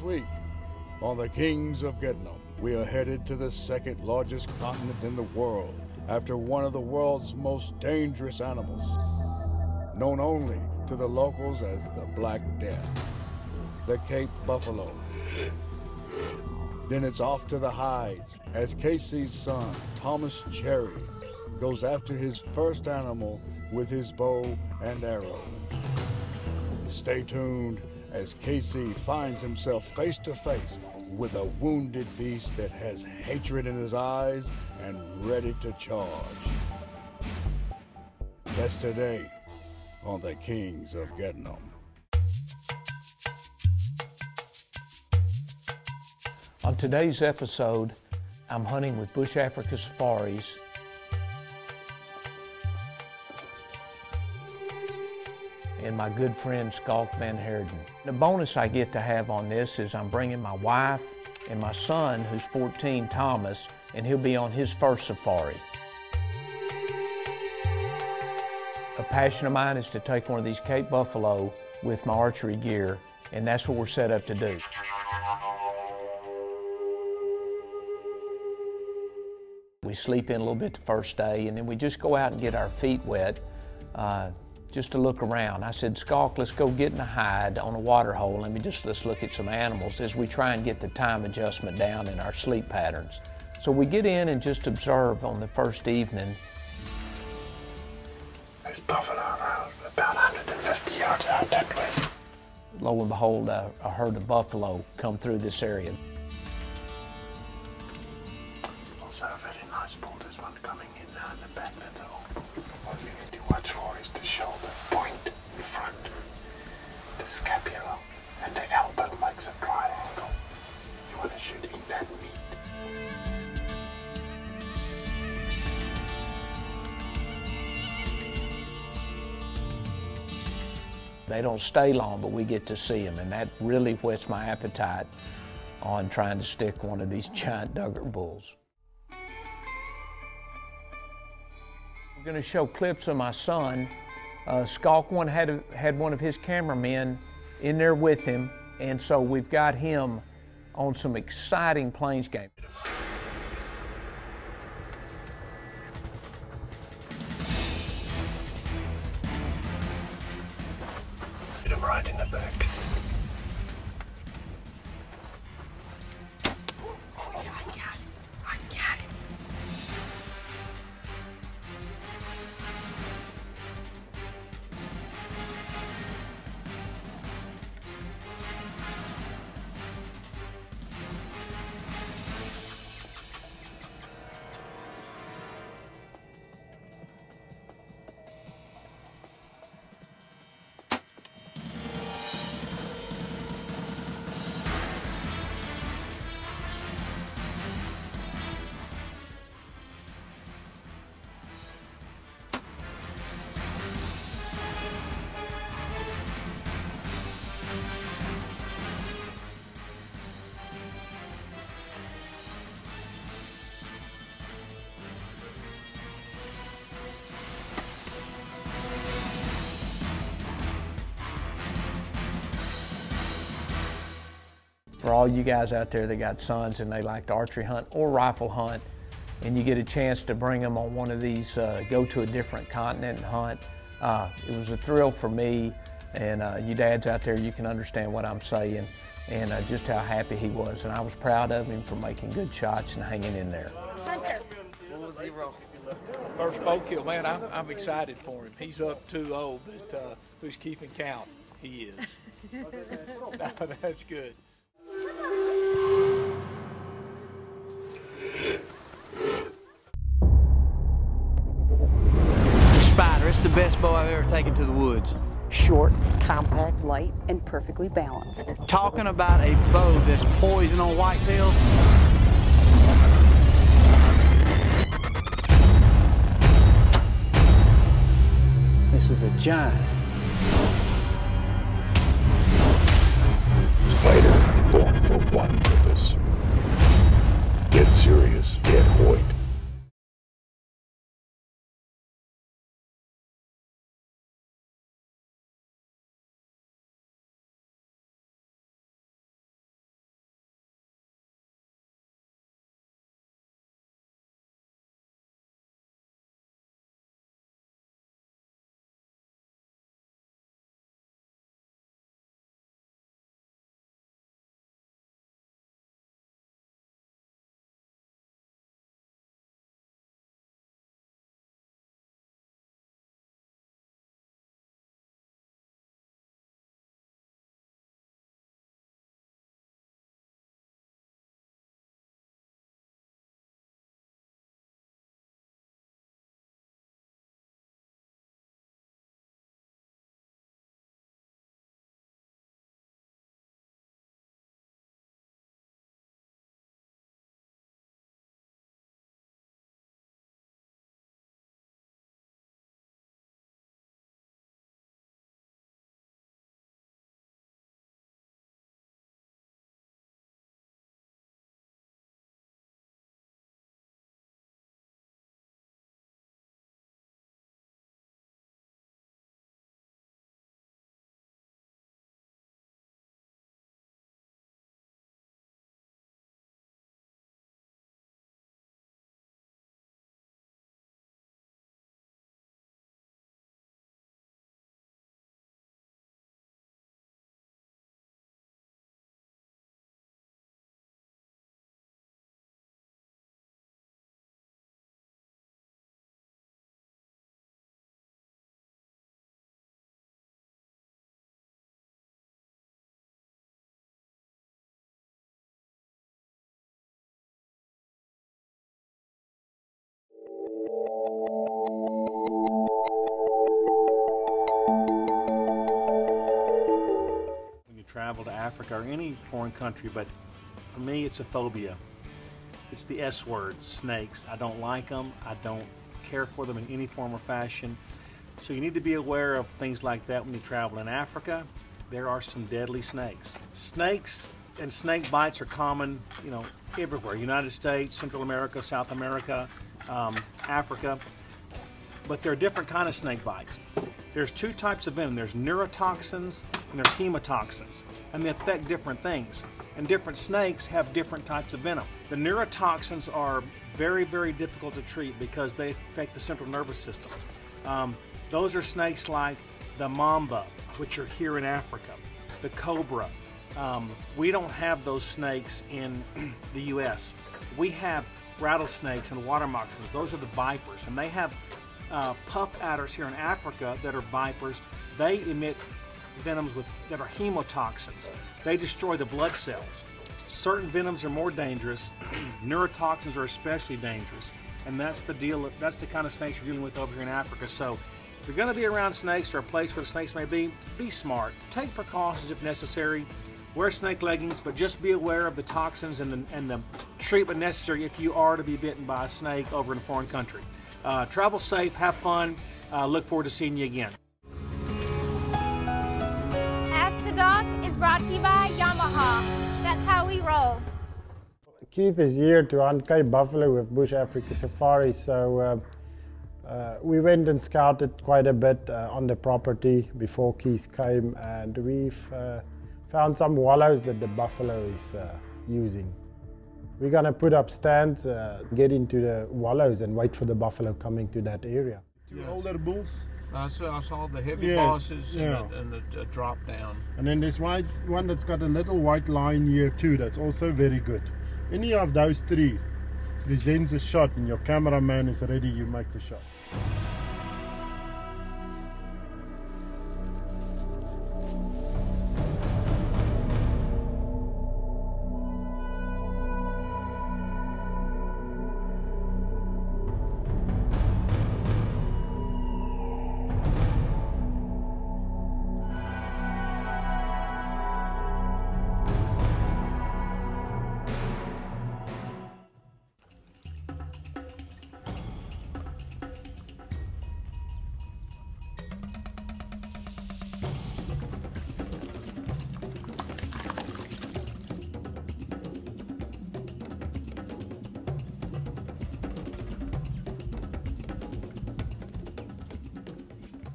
This week on the Kings of Getnam, we are headed to the second largest continent in the world after one of the world's most dangerous animals, known only to the locals as the Black Death, the Cape Buffalo. Then it's off to the hides as Casey's son, Thomas Cherry, goes after his first animal with his bow and arrow. Stay tuned as Casey finds himself face to face with a wounded beast that has hatred in his eyes and ready to charge. That's today on the Kings of Getnam. On today's episode, I'm hunting with Bush Africa Safaris. And my good friend Skalk Van Herden. The bonus I get to have on this is I'm bringing my wife and my son, who's 14, Thomas, and he'll be on his first safari. A passion of mine is to take one of these Cape Buffalo with my archery gear, and that's what we're set up to do. We sleep in a little bit the first day, and then we just go out and get our feet wet just to look around. I said, Skalk, let's go get in a hide on a water hole. Let's look at some animals as we try and get the time adjustment down in our sleep patterns. So we get in and just observe on the first evening. There's buffalo around about 150 yards out that way. Lo and behold, I heard a buffalo come through this area. Also a very nice bull. There's one coming in now in the back. That's all. What you need to watch for is the shoulder point in front, the scapula, and the elbow makes a triangle. You want to shoot in that meat. They don't stay long, but we get to see them, and that really whets my appetite on trying to stick one of these giant Duggart bulls. I'm going to show clips of my son. Skalk had one of his cameramen in there with him, and so we've got him on some exciting plains game. Hit him right in the back. Oh yeah, I got him. For all you guys out there that got sons and they like to archery hunt or rifle hunt, and you get a chance to bring them on one of these, go to a different continent and hunt, it was a thrill for me, and you dads out there, you can understand what I'm saying, and just how happy he was. And I was proud of him for making good shots and hanging in there. Hunter. 0. First bow kill, man, I'm excited for him. He's up 2-0, but who's keeping count? He is. No, that's good. Spider, it's the best bow I've ever taken to the woods. Short, compact, light, and perfectly balanced. Talking about a bow that's poison on whitetails. This is a giant. Spider, born for one purpose. Get serious, get Hoyt. Africa or any foreign country, but for me it's a phobia. It's the S word, snakes. I don't like them. I don't care for them in any form or fashion. So you need to be aware of things like that when you travel in Africa. There are some deadly snakes. Snakes and snake bites are common, everywhere. United States, Central America, South America, Africa. But there are different kind of snake bites. There's two types of venom. There's neurotoxins and there's hemotoxins, and they affect different things. And different snakes have different types of venom. The neurotoxins are very, very difficult to treat because they affect the central nervous system. Those are snakes like the mamba, which are here in Africa, the cobra. We don't have those snakes in the U.S. We have rattlesnakes and water moccasins. Those are the vipers, and they have puff adders here in Africa that are vipers. They emit venoms that are hemotoxins. They destroy the blood cells. Certain venoms are more dangerous. Neurotoxins are especially dangerous, and that's the deal. That's the kind of snakes you're dealing with over here in Africa. So if you're going to be around snakes or a place where the snakes may be smart. Take precautions if necessary. Wear snake leggings, but just be aware of the toxins and the treatment necessary if you are to be bitten by a snake over in a foreign country. Travel safe, have fun. Look forward to seeing you again. Ask the Dog is brought to you by Yamaha. That's how we roll. Keith is here to hunt Cape buffalo with Bush Africa Safari, so we went and scouted quite a bit on the property before Keith came, and we've found some wallows that the buffalo is using. We're going to put up stands, get into the wallows and wait for the buffalo coming to that area. Yes. Older bulls? I saw the heavy Yes, bosses yeah. and the drop down. And then there's one that's got a little white line here too, that's also very good. Any of those three presents a shot and your cameraman is ready, you make the shot.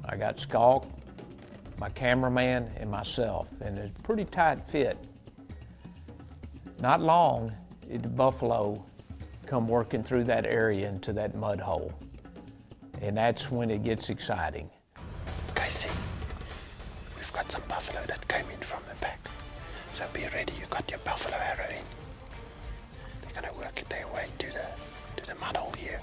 I got Skalk, my cameraman, and myself, and it's a pretty tight fit. Not long, the buffalo come working through that area into that mud hole, and that's when it gets exciting. Casey, we've got some buffalo that came in from the back, so be ready. You got your buffalo arrow in. They're going to work their way to the mud hole here.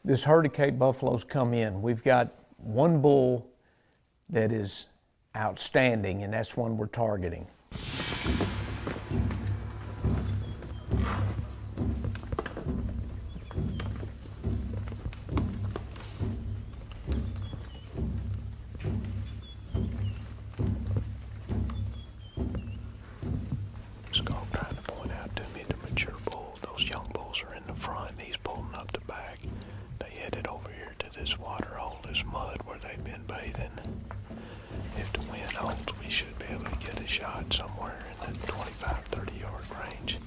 This herd of Cape buffaloes come in. We've got one bull that is outstanding, and that's one we're targeting. Skalk trying to point out to me the mature bull. Those young bulls are in the front. He's pulling up the back. They headed over here to this water hole, this mud where they've been bathing. If the wind holds, we should be able to get a shot somewhere in the 25-30 yard range.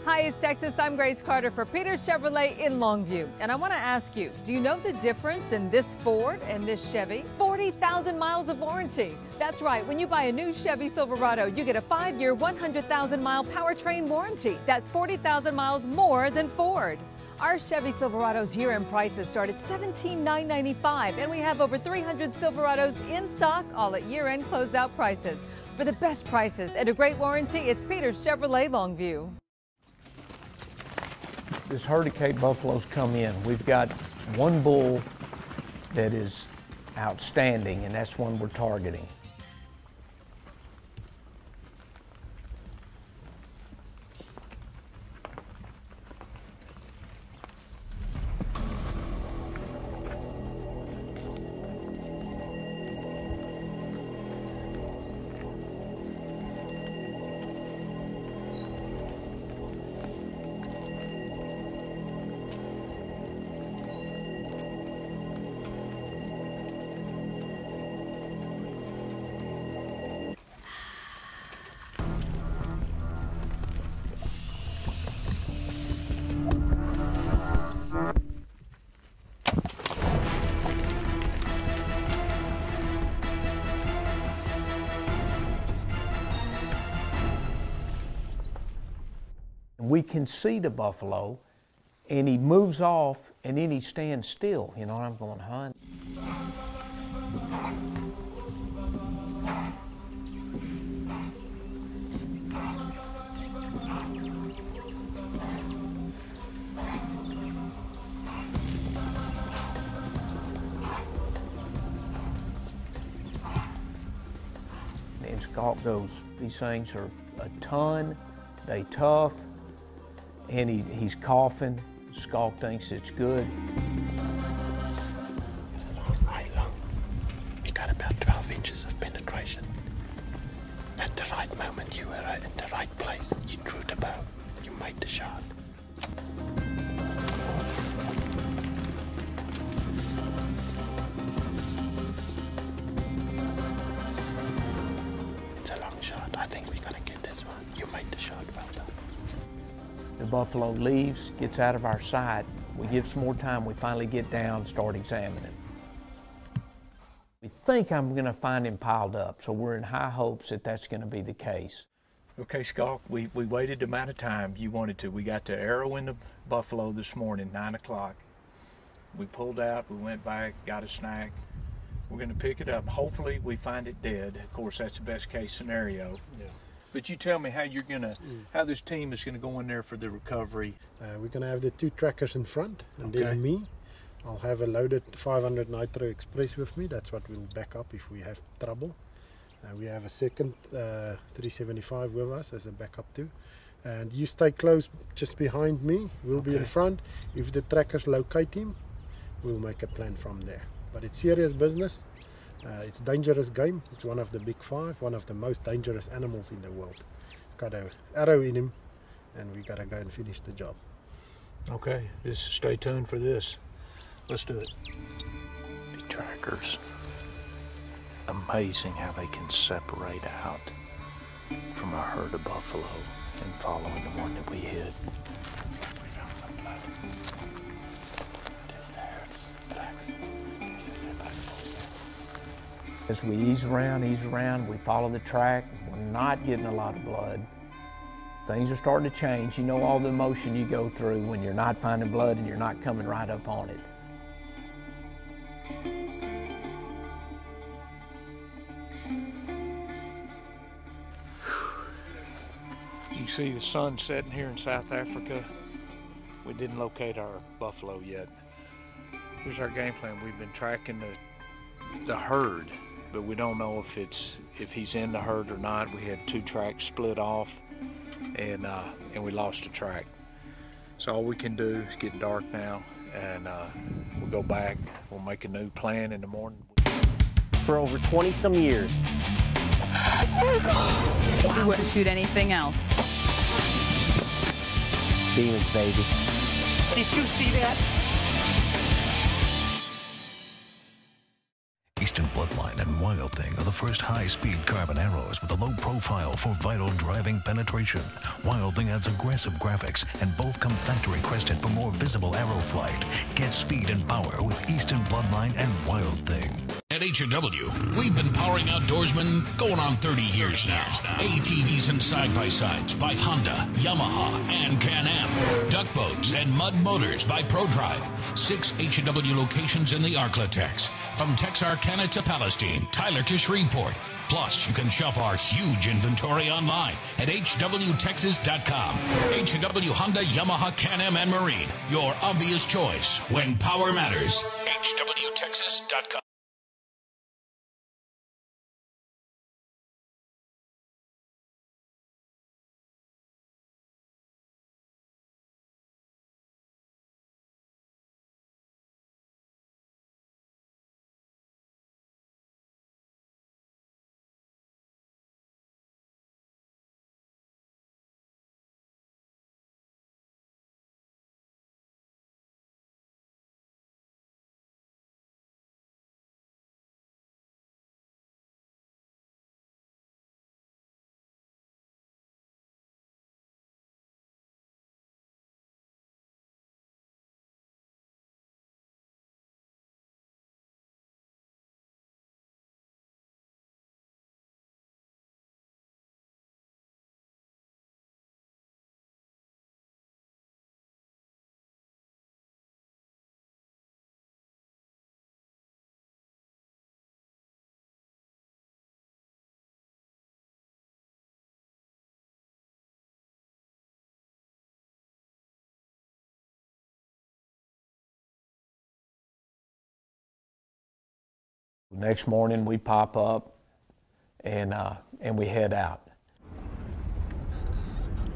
Hi, it's Texas. I'm Grace Carter for Peters Chevrolet in Longview. And I want to ask you, do you know the difference in this Ford and this Chevy? 40,000 miles of warranty. That's right. When you buy a new Chevy Silverado, you get a 5-year, 100,000-mile powertrain warranty. That's 40,000 miles more than Ford. Our Chevy Silverado's year-end prices start at $17,995, and we have over 300 Silverados in stock, all at year-end closeout prices. For the best prices and a great warranty, it's Peters Chevrolet Longview. This herd of Cape buffaloes come in. We've got one bull that is outstanding, and that's one we're targeting. We can see the buffalo, and he moves off, and then he stands still. You know, I'm going, hunt. And Scott goes, these things are a ton, they tough. And he's coughing. Skulk thinks it's good. It's a long eye long. You got about 12 inches of penetration. At the right moment, you were in the right place. You drew the bow. You made the shot. It's a long shot. I think we're gonna get this one. You made the shot. Well done. The buffalo leaves, gets out of our sight. We give some more time, we finally get down, start examining. We think I'm going to find him piled up, so we're in high hopes that that's going to be the case. Okay, Skulk, we waited the amount of time you wanted to. We got to arrow in the buffalo this morning, 9 o'clock. We pulled out, we went back, got a snack. We're going to pick it up. Hopefully we find it dead. Of course, that's the best case scenario. Yeah. But you tell me how you're gonna, how this team is gonna go in there for the recovery. We're gonna have the 2 trackers in front, and then me. I'll have a loaded 500 Nitro Express with me. That's what we'll back up if we have trouble. We have a second 375 with us as a backup too. And you stay close just behind me. We'll be in front. If the trackers locate him, we'll make a plan from there. But it's serious business. It's a dangerous game. It's one of the big 5, one of the most dangerous animals in the world. Got an arrow in him, and we gotta go and finish the job. Okay, stay tuned for this. Let's do it. The trackers, amazing how they can separate out from a herd of buffalo and following the one that we hit. We found some blood. As we ease around, we follow the track. We're not getting a lot of blood. Things are starting to change. You know all the emotion you go through when you're not finding blood and you're not coming right up on it. You see the sun setting here in South Africa. We didn't locate our buffalo yet. Here's our game plan. We've been tracking the herd, but we don't know if he's in the herd or not. We had 2 tracks split off, and we lost a track. So all we can do is get dark now, and we'll go back. We'll make a new plan in the morning. For over 20-some years, We wouldn't shoot anything else. demons, baby. Did you see that? Eastern Bloodline and Wild Thing are the first high-speed carbon arrows with a low profile for vital driving penetration. Wild Thing adds aggressive graphics, and both come factory crested for more visible arrow flight. Get speed and power with Eastern Bloodline and Wild Thing. At H&W, we've been powering outdoorsmen going on 30 years now. ATVs and side-by-sides by Honda, Yamaha, and Can-Am. Duck boats and mud motors by ProDrive. 6 H&W locations in the Arklatex. From Texarkana to Palestine, Tyler to Shreveport. Plus, you can shop our huge inventory online at hwtexas.com. H&W, Honda, Yamaha, Can-Am, and Marine. Your obvious choice when power matters. hwtexas.com. Next morning we pop up and we head out.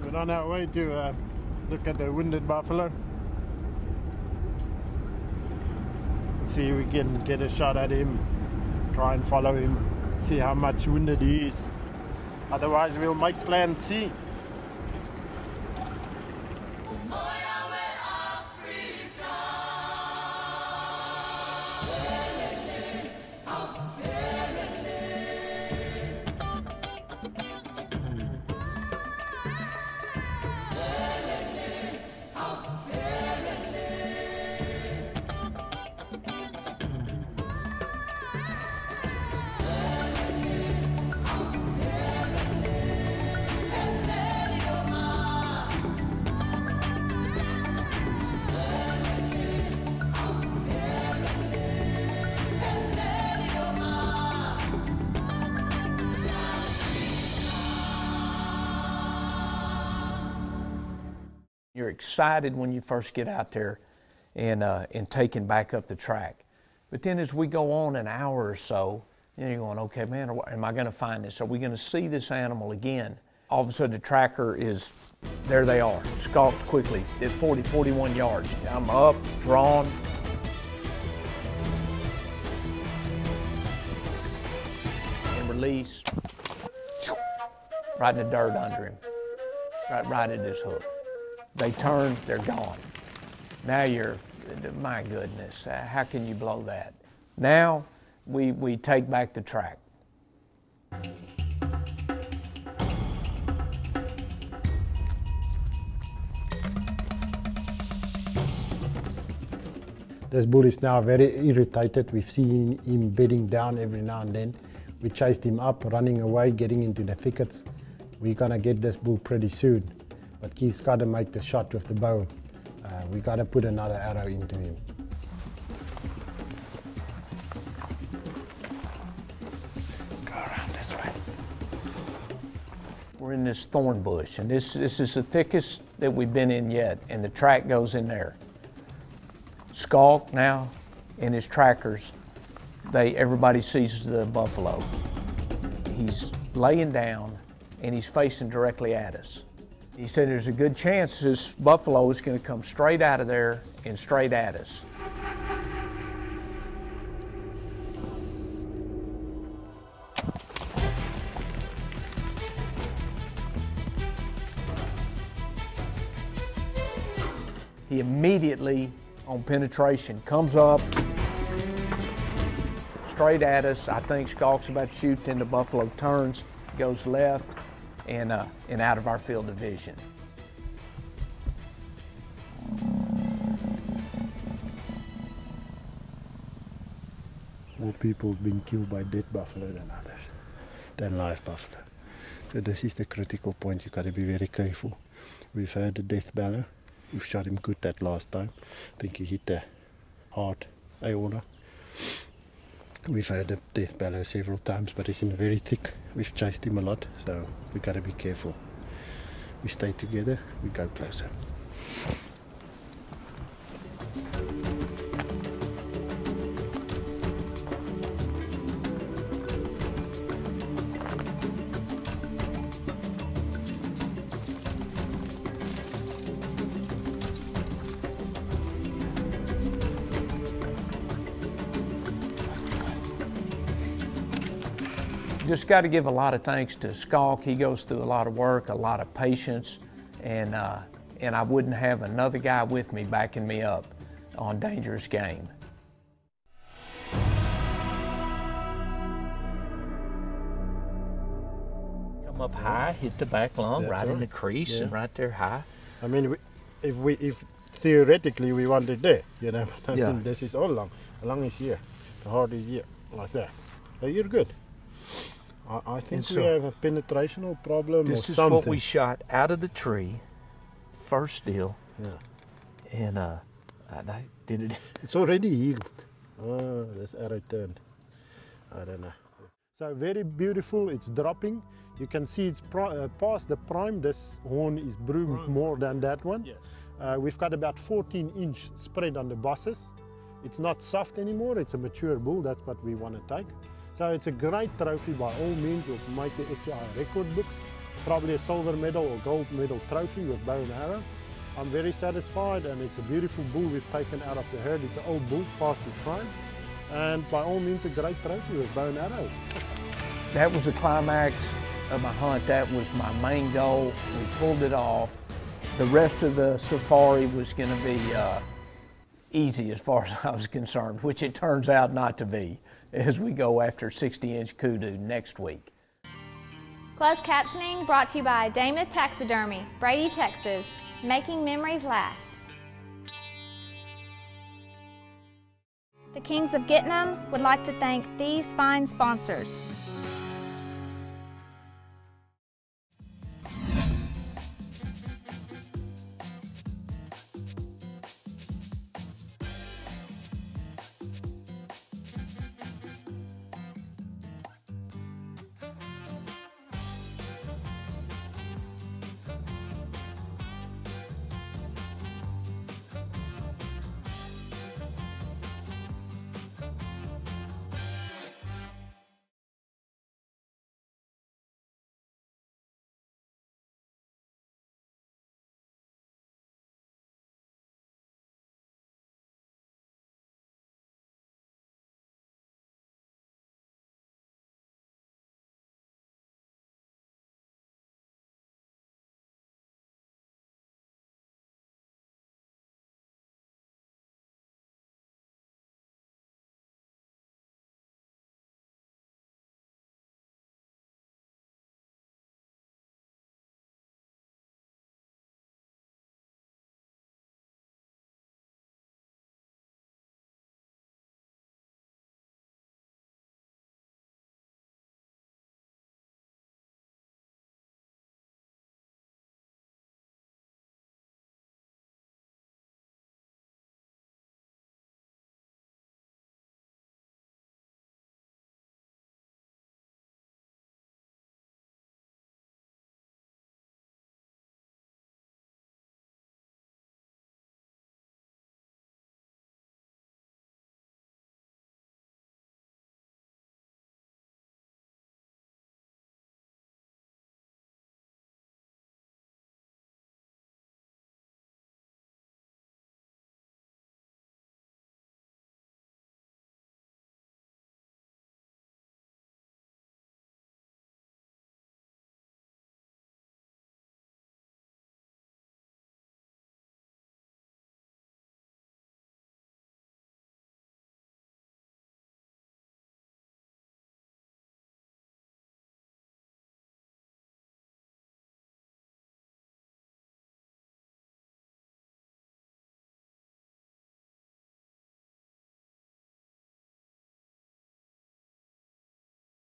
We're on our way to look at the wounded buffalo. See if we can get a shot at him, try and follow him, see how much wounded he is. Otherwise we'll make plan C. You're excited when you first get out there and taking back up the track. But then as we go on an hour or so, you're going, okay, man, am I going to find this? Are we going to see this animal again? All of a sudden the tracker is, there they are, skulks quickly at 40, 41 yards. I'm up, drawn. And release, right in the dirt under him, right at his hoof. They turn, they're gone. Now you're, my goodness, how can you blow that? Now we take back the track. This bull is now very irritated. We've seen him bedding down every now and then. We chased him up, running away, getting into the thickets. We're gonna get this bull pretty soon. But Keith's got to make the shot with the bow. We got to put another arrow into him. Let's go around this way. We're in this thorn bush, and this is the thickest that we've been in yet, and the track goes in there. Skulk now and his trackers, everybody sees the buffalo. He's laying down, and he's facing directly at us. He said there's a good chance this buffalo is going to come straight out of there and straight at us. He immediately, on penetration, comes up, straight at us. I think Skalk's about to shoot, then the buffalo turns, goes left, and out of our field of vision. More people have been killed by dead buffalo than others, than live buffalo. So this is the critical point. You've got to be very careful. We've had a death bellow. We've shot him good that last time. I think he hit the heart aorta. We've had a death bellow several times, but it's in very thick. We've chased him a lot, so we've got to be careful. We stay together, we go closer. Just got to give a lot of thanks to Skalk. He goes through a lot of work, a lot of patience, and I wouldn't have another guy with me backing me up on dangerous game. Come up high, hit the back lung, right in the crease, and right there high. I mean, if theoretically we want it there, you know, I mean, this is all lung. The lung is here, the heart is here, like that. So you're good. I think we have a penetrational problem or something. This is what we shot out of the tree, first deal. Yeah. And I did it. It's already healed. Oh, this arrow turned. I don't know. So very beautiful. It's dropping. You can see it's past the prime. This horn is broomed more than that one. Yeah. We've got about 14-inch spread on the bosses. It's not soft anymore. It's a mature bull. That's what we want to take. So it's a great trophy by all means. It'll make the SCI record books. Probably a silver medal or gold medal trophy with bow and arrow. I'm very satisfied, and it's a beautiful bull we've taken out of the herd. It's an old bull past his prime, and by all means a great trophy with bow and arrow. That was the climax of my hunt. That was my main goal. We pulled it off. The rest of the safari was going to be easy as far as I was concerned, which it turns out not to be, as we go after 60-inch kudu next week. Closed captioning brought to you by Damath Taxidermy, Brady, Texas, making memories last. The Kings of Gitnam would like to thank these fine sponsors: